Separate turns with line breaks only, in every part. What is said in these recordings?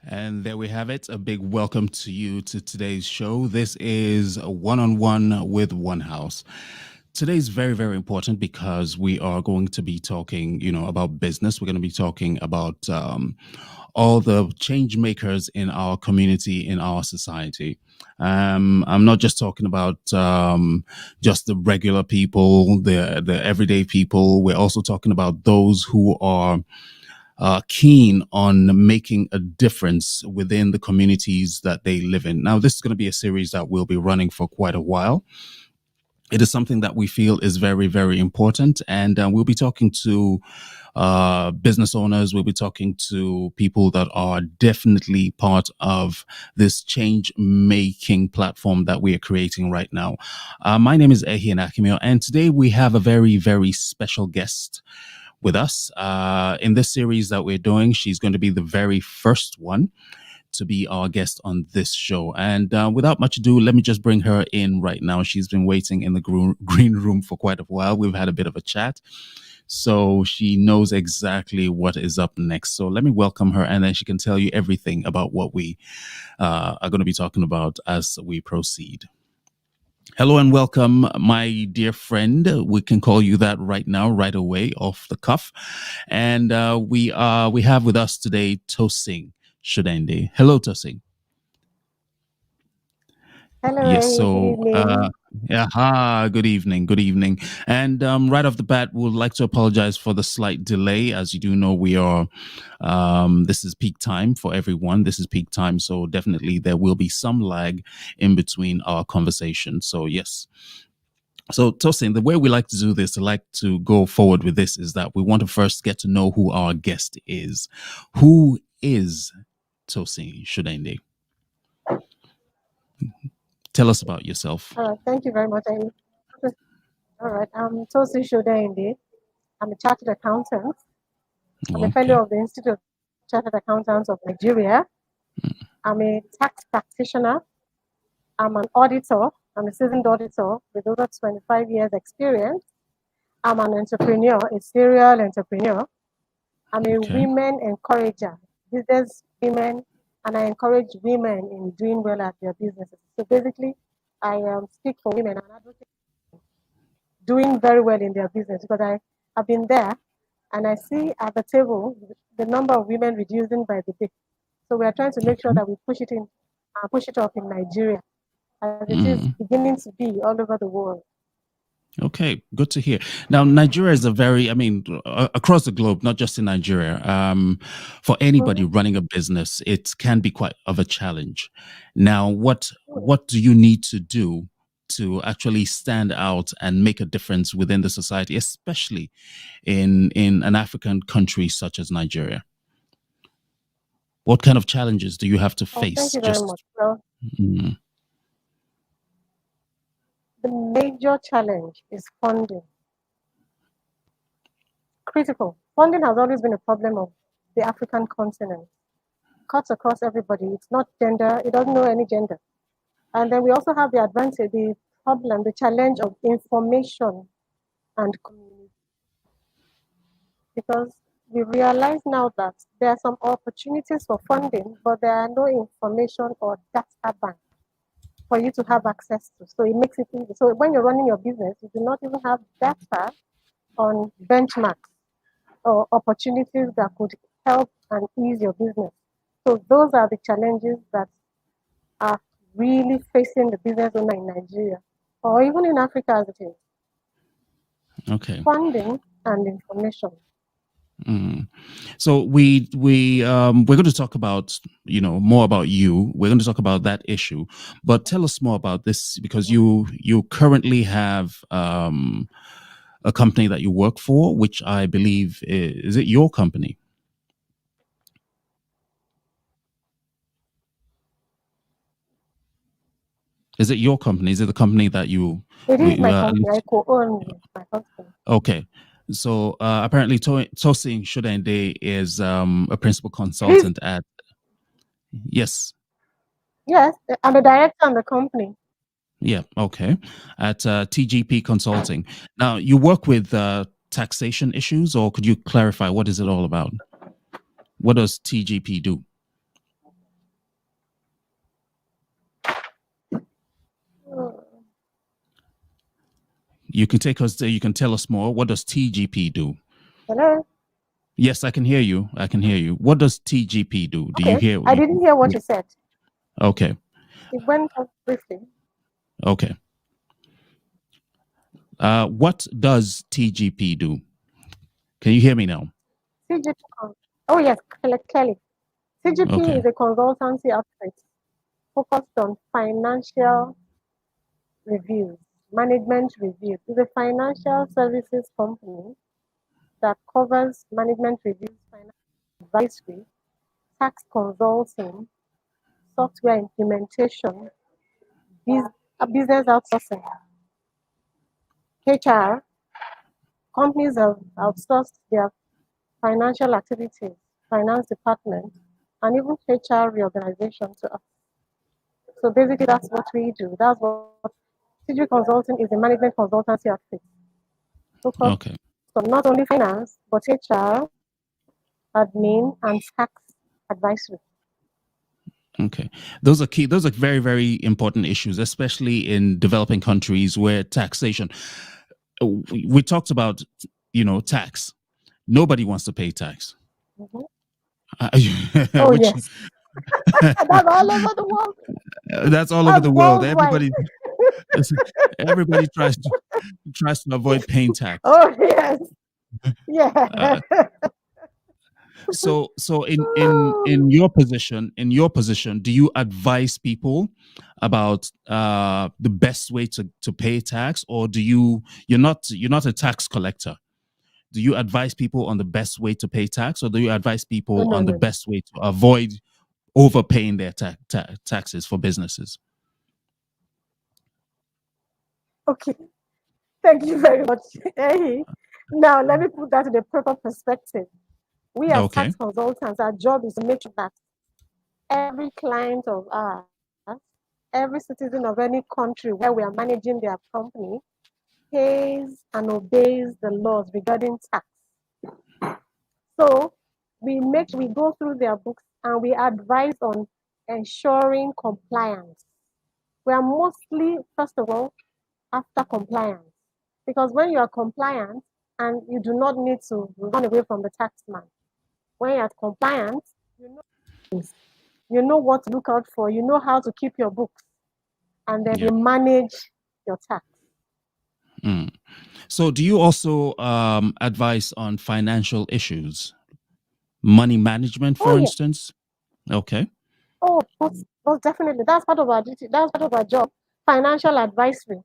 And there we have it. A big welcome to you to today's show. This is a one-on-one with One House. Today's very, very important because we are going to be talking, about business. We're going to be talking about all the change makers in our community, in our society. I'm not just talking about just the regular people, the everyday people. We're also talking about those who are keen on making a difference within the communities that they live in. Now, this is going to be a series that will be running for quite a while. It is something that we feel is very, very important. And we'll be talking to business owners. We'll be talking to people that are definitely part of this change making platform that we are creating right now. My name is Ehi Akimio, and today we have a very, very special guest with us in this series that we're doing. She's going to be the very first one to be our guest on this show. And without much ado, let me just bring her in right now. She's been waiting in the green room for quite a while. We've had a bit of a chat. So she knows exactly what is up next. So let me welcome her, and then she can tell you everything about what we are going to be talking about as we proceed. Hello and welcome, my dear friend. We can call you that right now, right away, off the cuff. And we have with us today Tosin Shudende. Hello, Tosin.
Hello,
Yes.
Ray. Good
So,
evening.
yeah. Good evening. Good evening. And right off the bat, we'd like to apologize for the slight delay. As you do know, we are. This is peak time for everyone. This is peak time, so definitely there will be some lag in between our conversation. So yes. So, Tosin, the way we like to do this, I like to go forward with this, is that we want to first get to know who our guest is. Who is Tosin Shudende? Tell us about yourself.
Thank you very much, Amy. All right, I'm Tosi Shodainde. I'm a chartered accountant. I'm a
Okay.
fellow of the Institute of Chartered Accountants of Nigeria. I'm a tax practitioner. I'm an auditor. I'm a seasoned auditor with over 25 years experience. I'm an entrepreneur, a serial entrepreneur. I'm a
Okay.
women encourager, business women, and I encourage women in doing well at their businesses. So basically, I speak for women and advocate doing very well in their business because I have been there and I see at the table the number of women reducing by the day. So we are trying to make sure
Okay.
that we push it up in Nigeria as it is
Mm.
beginning to be all over the world.
Okay, good to hear. Now, Nigeria is across the globe, not just in Nigeria. For anybody
Mhm.
running a business, it can be quite of a challenge. Now, what do you need to do to actually stand out and make a difference within the society, especially in an African country such as Nigeria? What kind of challenges do you have to
Oh, thank
face?
you very much.
Just
Well,
mm,
the major challenge is funding. Critical. Funding has always been a problem of the African continent. Cuts across everybody. It's not gender, it doesn't know any gender. And then we also have the advantage, the problem, the challenge of information and community. Because we realize now that there are some opportunities for funding, but there are no information or data bank for you to have access to. So it makes it easy. So when you're running your business, you do not even have data on benchmarks or opportunities that could help and ease your business. So those are the challenges that are really facing the business owner in Nigeria or even in Africa as it is.
okay.
Funding and information.
Mm. So we're going to talk about more about you. We're going to talk about that issue, but tell us more about this because you currently have a company that you work for, which I believe is it your company? Is it your company? Is it the company that you
It is
we
my
at
company. I
least
co-own with my husband.
okay. So apparently Tosin Shudende is a principal
Please,
consultant at yes.
yes, I'm a director on the company.
Yeah, okay. At TGP Consulting. Now, you work with taxation issues, or could you clarify what is it all about? What does TGP do? You can take us there. You can tell us more. What does TGP do?
Hello?
Yes, I can hear you. I can hear you. What does TGP do? Do you
Okay.
hear?
I didn't hear what you said.
Okay.
It went off briefly.
Okay. What does TGP do? Can you hear me now?
CGP. Oh, yes, clearly. CGP
Okay.
is a consultancy outfit focused on financial reviews, management reviews. It's a financial services company that covers management reviews, financial advisory, tax consulting, software implementation, business outsourcing, HR. Companies have outsourced their financial activities, finance department, and even HR reorganization to us. So basically, that's what we do. That's what CG Consulting is, a management consultancy outfit focused
Okay.
on not only finance, but HR, admin, and tax advisory.
Okay. Those are key. Those are very, very important issues, especially in developing countries where taxation. We talked about, tax. Nobody wants to pay tax.
Mhm. Oh,
Which
yes. That's all over the world.
that's all over
That's
the world.
worldwide.
Everybody tries to avoid paying tax.
Oh, yes. Yeah.
Uh, so in your position, do you advise people about the best way to pay tax, or you're not a tax collector? Do you advise people on the best way to pay tax, or do you advise
No,
people
no,
on the
no, no.
best way to avoid overpaying their taxes for businesses?
Okay. Thank you very much. Hey. Now, let me put that in a proper perspective. We as
Okay.
tax consultants, our job is to make sure that every client of ours, every citizen of any country where we are managing their company, pays and obeys the laws regarding tax. So we go through their books and we advise on ensuring compliance. We are mostly, first of all, after compliance. Because when you are compliant and you do not need to run away from the tax man, when you're compliant, you know what to look out for, you know how to keep your books, and then
Yeah.
you manage your tax.
Mm. So, do you also advise on financial issues, money management,
Oh,
for
yeah.
instance? Okay.
Oh, most definitely. That's part of our duty. That's part of our job. Financial advisory.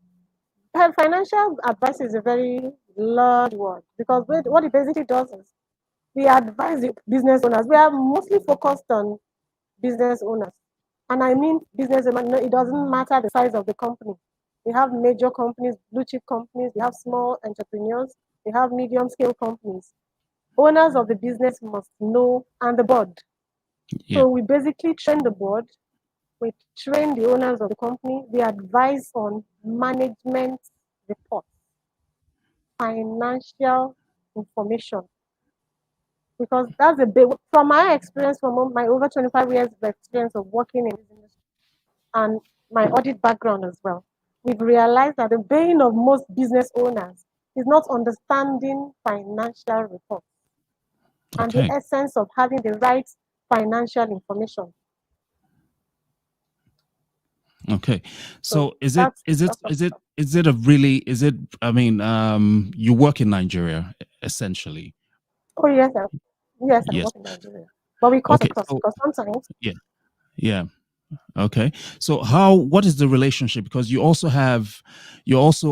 Financial advice is a very large word because what it basically does is we advise the business owners. We are mostly focused on business owners. And I mean business owners, it doesn't matter the size of the company. We have major companies, blue chip companies, we have small entrepreneurs, we have medium scale companies. Owners of the business must know, and the board.
Yeah.
So we basically train the board, we train the owners of the company, we advise on management reports, financial information, because that's a big, from my experience, from my over 25 years of experience of working in this industry and my audit background as well, we've realized that the bane of most business owners is not understanding financial reports and the
Okay.
essence of having the right financial information.
Okay.
So
So, is it
that's
is it
that's
is it is it a really is it? I mean, you work in Nigeria essentially.
oh yes, yes, I
Yes.
work in Nigeria, but we cut
Okay.
across
So,
because sometimes
yeah. Yeah. Okay. So, what is the relationship? Because you're also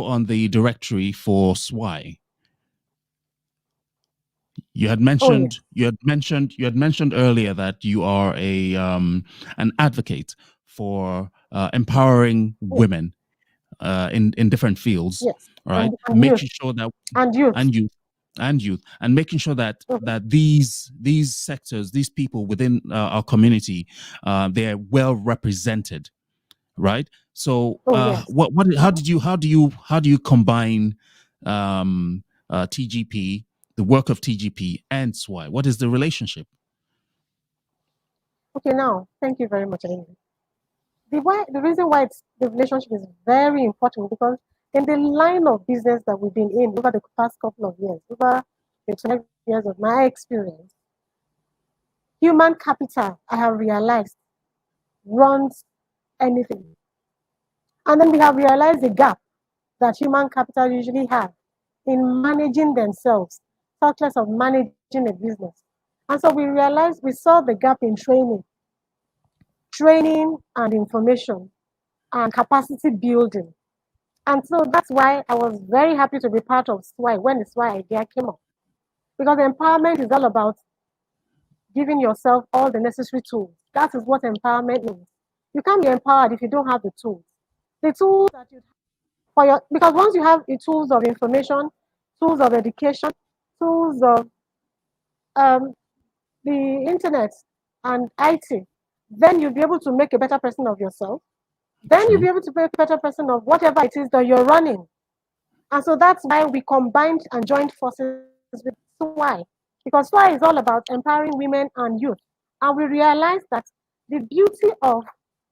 on the directory for SWI. You had
oh yes,
mentioned earlier that you are an advocate for empowering
yes,
women in different fields,
yes,
right?
and youth
Making sure that
and youth.
and youth and making sure that
Mhm.
these sectors, these people within our community, they're well represented, right? So,
Oh yes. Mhm.
how do you combine TGP, the work of TGP, and SWI? What is the relationship?
Okay, now thank you very much. Anyway. The reason why the relationship is very important because in the line of business that we've been in over the past couple of years, over the 12 years of my experience, human capital, I have realized, runs anything. And then we have realized the gap that human capital usually have in managing themselves, talk less of managing a business. And so we realized we saw the gap in training and information and capacity building. And so that's why I was very happy to be part of SWI when the SWI idea came up. Because empowerment is all about giving yourself all the necessary tools. That is what empowerment means. You can't be empowered if you don't have the tools. The tools that you for your because once you have the tools of information, tools of education, tools of the internet and IT, then you'll be able to make a better person of yourself. Then you'll be able to make a better person of whatever it is that you're running. And so that's why we combined and joined forces with SWI. Because SWI is all about empowering women and youth. And we realized that the beauty of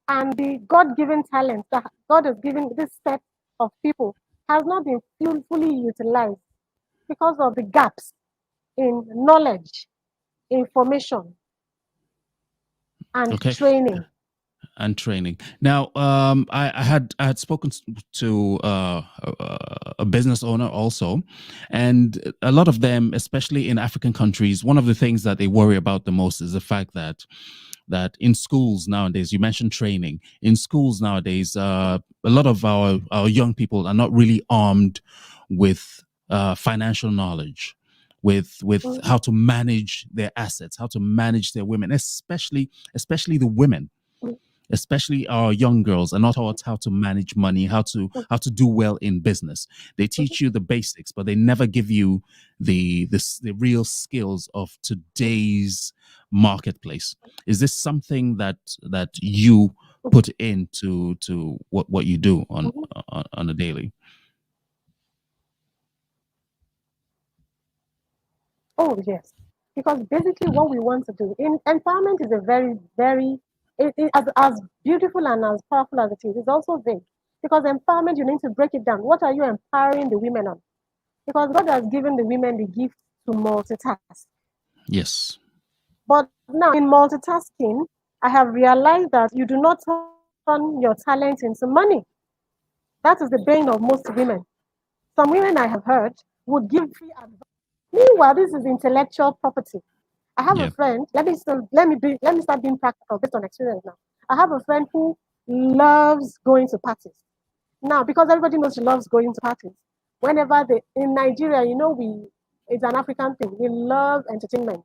and the God-given talent that God has given this set of people has not been fully utilized because of the gaps in knowledge, information, and training.
And training. Now, I had spoken to a business owner also, and a lot of them, especially in African countries, one of the things that they worry about the most is the fact that in schools nowadays, you mentioned training, in schools nowadays, a lot of our young people are not really armed with financial knowledge, with how to manage their assets, how to manage their women, especially the women. Especially our young girls are not taught how to manage money, how to do well in business. They teach you the basics, but they never give you the real skills of today's marketplace. Is this something that you put into what you do on a daily?
Oh yes, because basically what we want to do in empowerment is a very, very as beautiful and as powerful as it is, it's also vague. Because empowerment, you need to break it down. What are you empowering the women on? Because God has given the women the gift to multitask.
Yes.
But now in multitasking, I have realized that you do not turn your talent into money. That is the bane of most women. Some women I have heard would give free advice. Meanwhile, this is intellectual property. I have a friend. Let me start being practical based on experience now. I have a friend who loves going to parties. Now, because everybody knows she loves going to parties. Whenever in Nigeria, it's an African thing. We love entertainment,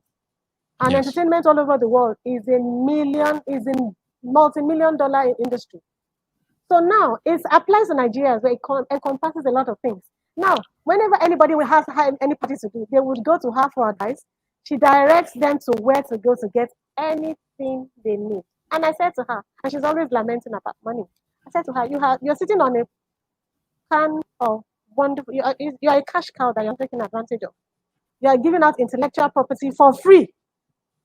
and entertainment all over the world is in multi-million-dollar industry. So now it applies to Nigeria, where it encompasses a lot of things. Now, whenever anybody will have any party to do, they would go to her for advice. She directs them to where to go to get anything they need. And I said to her, and she's always lamenting about money. I said to her, you're sitting on a can of wonderful, you're a cash cow that you're taking advantage of. You're giving out intellectual property for free.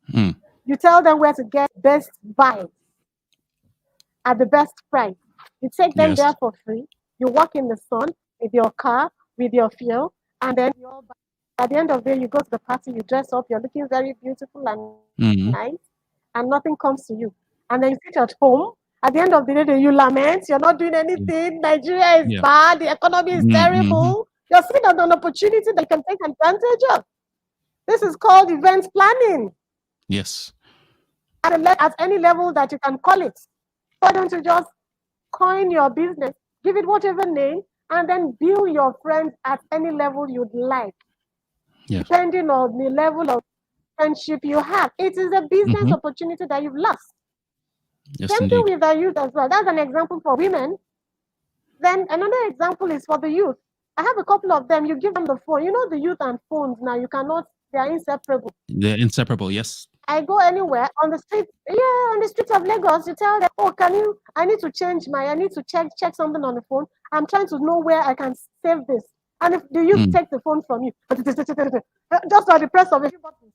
You tell them where to get best buy at the best price. You take them there for free. You walk in the sun with your car, with your fuel, and then at the end of the day, you go to the party, you dress up, you're looking very beautiful and nice, and nothing comes to you. And then you sit at home. At the end of the day, you lament, you're not doing anything. Nigeria is bad, the economy is terrible. You're sitting on an opportunity that you can take advantage of. This is called event planning.
Yes.
At any level that you can call it. Why don't you just coin your business, give it whatever name, and then build your friends at any level you'd like. Depending on the level of friendship you have. It is a business opportunity that you've lost. Same thing with the youth as well. That's an example for women. Then another example is for the youth. I have a couple of them. You give them the phone. The youth and phones now, they are inseparable.
They're inseparable, yes.
I go anywhere on the street, on the streets of Lagos, you tell them, I need to check something on the phone. I'm trying to know where I can save this. And if the youth take the phone from you, just on the press of a few buttons,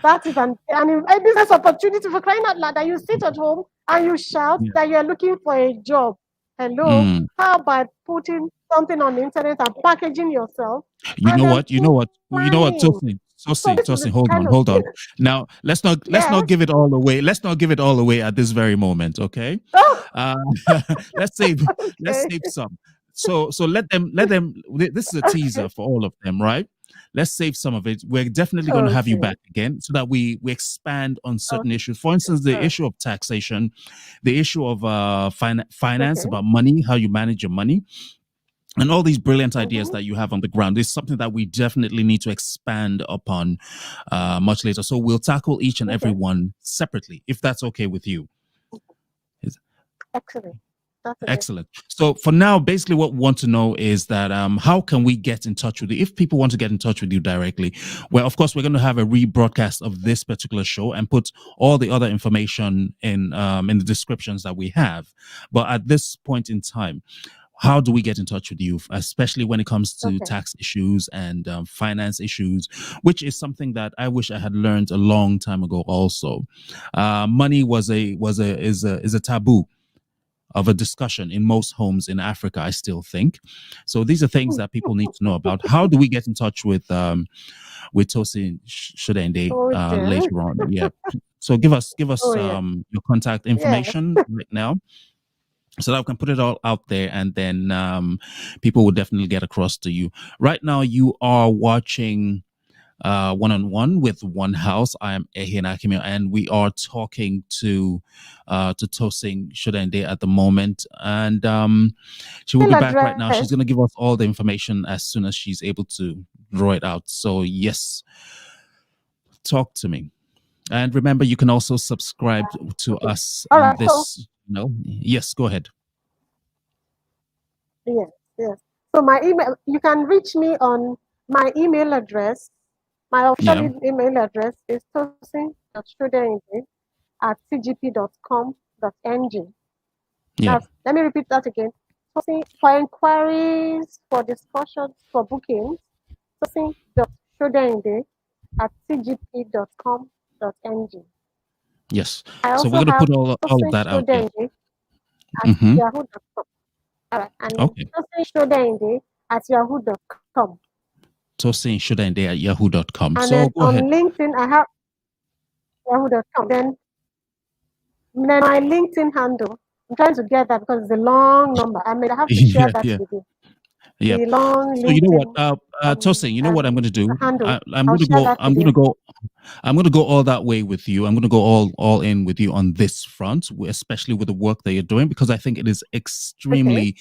that is a business opportunity for crying out loud that you sit at home and you shout that you're looking for a job. Hello,
Mm.
how about putting something on the internet and packaging yourself
You
and
know
then
what? You know what? You know what?
flying? So this is the
Hold on,
kind of
hold on. Now let's
yes.
not give it all away. Let's not give it all away at this very moment, okay?
Oh,
Uh, let's save let's
okay.
save some. So let them. This is a
Okay.
teaser for all of them, right? Let's save some of it. We're definitely going to have you
Okay.
back again so that we expand on certain
Okay.
issues. For instance, the
All right.
issue of taxation, the issue of finance,
Okay.
about money, how you manage your money, and all these brilliant ideas
Mm-hmm.
that you have on the ground is something that we definitely need to expand upon much later. So we'll tackle each and every
Okay.
one separately, if that's okay with you. Is-
Excellent. That's okay.
Excellent. So for now, basically what we want to know is that how can we get in touch with you? If people want to get in touch with you directly, well, of course, we're going to have a rebroadcast of this particular show and put all the other information in the descriptions that we have. But at this point in time, how do we get in touch with you, especially when it comes to
Okay.
tax issues and finance issues, which is something that I wish I had learned a long time ago. Also, money is a taboo of a discussion in most homes in Africa, I still think. So these are things that people need to know about. How do we get in touch with Tosin Shudende
Oh dear.
later on? Yeah. So give us
Oh yeah.
your contact
Yes.
information right now, so that we can put it all out there, and then people will definitely get across to you. Right now, you are watching One on One with One House. I am Ehin Akimio, and we are talking to Tosin Shudende at the moment, and she will be
Email
back right now.
address.
She's going to give us all the information as soon as she's able to draw it out. So yes, talk to me. And remember, you can also subscribe to
Okay.
us
All
on
right. So
this. Yes, go ahead.
yes, yes. So my email, you can reach me on my email address. My official
Yeah,
email address is tosin.shudenge@cgp.com.ng.
yeah.
That's, let me repeat that again. Tosin, for inquiries, for discussions, for bookings, tosin.shudenge@cgp.com.ng.
Yes.
I
So we're
also
going to
have
put all of that out there. Mm-hmm.
tosin.shudenge@yahoo.com. All right. And
Okay.
tosin.shudenge@yahoo.com.
Tosin Shudende at yahoo.com.
And
So
then
go
on
ahead.
LinkedIn, I have yahoo.com. Then my LinkedIn handle, I'm trying to get that because it's a long number. I mean, I have to share
Yeah,
that
yeah,
with you.
yeah.
The long
So you know what,
LinkedIn
Tosin, you know what I'm going to do?
handle.
I'm
I'll
going to
share
go.
that with you.
I'm going to go all that way with you. I'm going to go all in with you on this front, especially with the work that you're doing, because I think it is
Okay.
extremely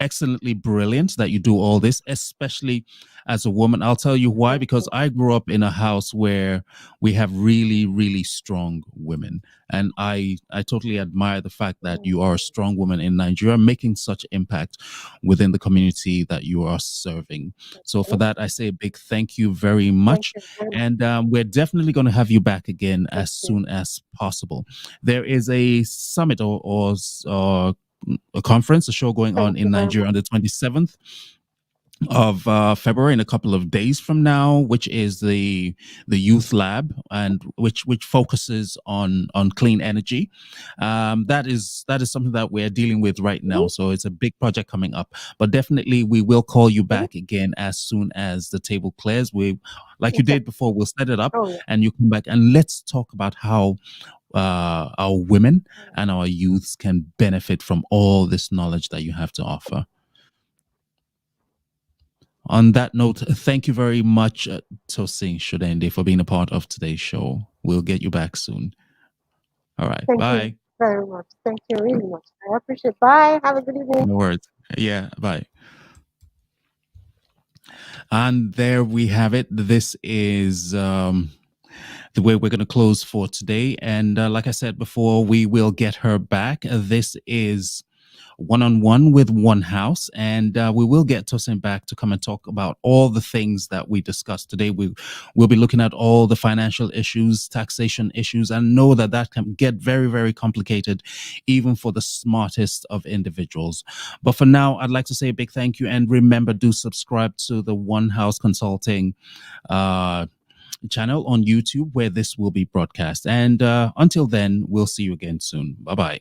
excellently brilliant that you do all this, especially as a woman. I'll tell you why,
Thank
because
you.
I grew up in a house where we have really, really strong women. And I totally admire the fact that
Mm,
you are a strong woman in Nigeria, making such impact within the community that you are serving. So for
okay.
that, I say a big thank you very
Thank
much.
you very much.
And we're definitely going to have you back again
Thank
as
you.
soon as possible. There is a summit or a conference, a show going on
Thank
in
you very
Nigeria
much.
on the 27th of February, in a couple of days from now, which is the Youth Lab, and which focuses on clean energy. That is something that we're dealing with right now.
Mhm,
So it's a big project coming up. But definitely, we will call you
mhm.
back again as soon as the table clears. We, like you
Okay.
did before, we'll set it up,
Oh, yeah.
and you come back and let's talk about how our women and our youths can benefit from all this knowledge that you have to offer. On that note, thank you very much, Tosin Shudende, for being a part of today's show. We'll get you back soon. All right.
Thank you
Bye.
very much. Thank you really much. I appreciate it. Bye. Have a good evening.
No words. Yeah. Bye. And there we have it. This is the way we're going to close for today. And like I said before, we will get her back. This is One on One with One House, and we will get Tosin back to come and talk about all the things that we discussed today. We'll be looking at all the financial issues, taxation issues, and know that can get very, very complicated, even for the smartest of individuals. But for now, I'd like to say a big thank you, and remember, do subscribe to the One House Consulting channel on YouTube, where this will be broadcast. And until then, we'll see you again soon. Bye bye.